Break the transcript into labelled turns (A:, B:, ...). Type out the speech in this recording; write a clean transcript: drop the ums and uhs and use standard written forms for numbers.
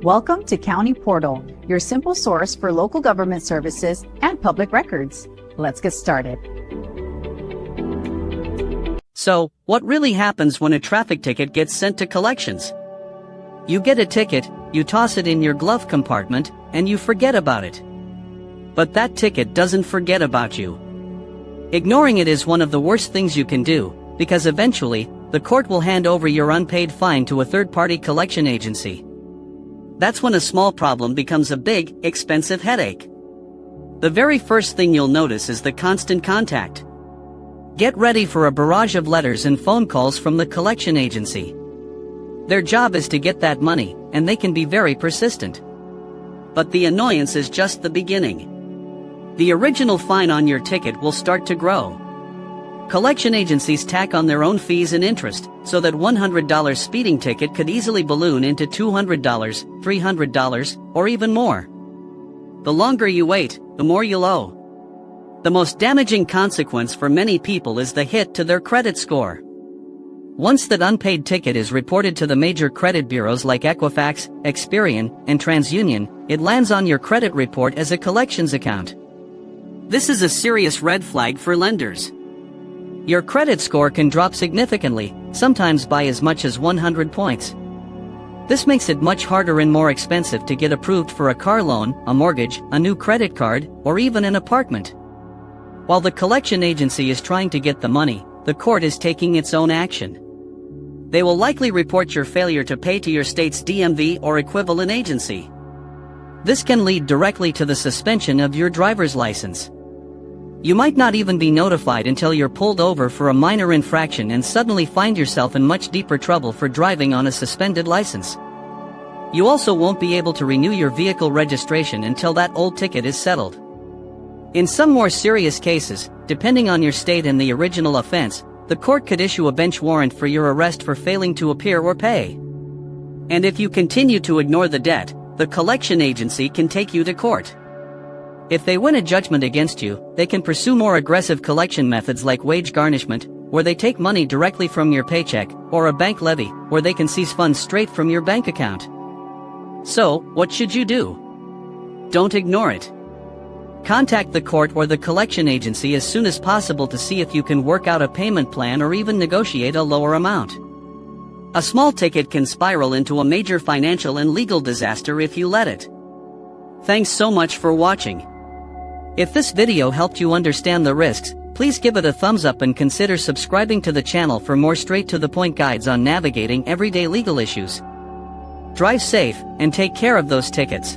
A: Welcome to County Portal, your simple source for local government services and public records. Let's get started.
B: So, what really happens when a traffic ticket gets sent to collections? You get a ticket, you toss it in your glove compartment, and you forget about it. But that ticket doesn't forget about you. Ignoring it is one of the worst things you can do, because eventually, the court will hand over your unpaid fine to a third-party collection agency. That's when a small problem becomes a big, expensive headache. The very first thing you'll notice is the constant contact. Get ready for a barrage of letters and phone calls from the collection agency. Their job is to get that money, and they can be very persistent. But the annoyance is just the beginning. The original fine on your ticket will start to grow. Collection agencies tack on their own fees and interest, so that $100 speeding ticket could easily balloon into $200, $300, or even more. The longer you wait, the more you'll owe. The most damaging consequence for many people is the hit to their credit score. Once that unpaid ticket is reported to the major credit bureaus like Equifax, Experian, and TransUnion, it lands on your credit report as a collections account. This is a serious red flag for lenders. Your credit score can drop significantly, sometimes by as much as 100 points. This makes it much harder and more expensive to get approved for a car loan, a mortgage, a new credit card, or even an apartment. While the collection agency is trying to get the money, the court is taking its own action. They will likely report your failure to pay to your state's DMV or equivalent agency. This can lead directly to the suspension of your driver's license. You might not even be notified until you're pulled over for a minor infraction and suddenly find yourself in much deeper trouble for driving on a suspended license. You also won't be able to renew your vehicle registration until that old ticket is settled. In some more serious cases, depending on your state and the original offense, the court could issue a bench warrant for your arrest for failing to appear or pay. And if you continue to ignore the debt, the collection agency can take you to court. If they win a judgment against you, they can pursue more aggressive collection methods like wage garnishment, where they take money directly from your paycheck, or a bank levy, where they can seize funds straight from your bank account. So, what should you do? Don't ignore it. Contact the court or the collection agency as soon as possible to see if you can work out a payment plan or even negotiate a lower amount. A small ticket can spiral into a major financial and legal disaster if you let it. Thanks so much for watching. If this video helped you understand the risks, please give it a thumbs up and consider subscribing to the channel for more straight-to-the-point guides on navigating everyday legal issues. Drive safe, and take care of those tickets.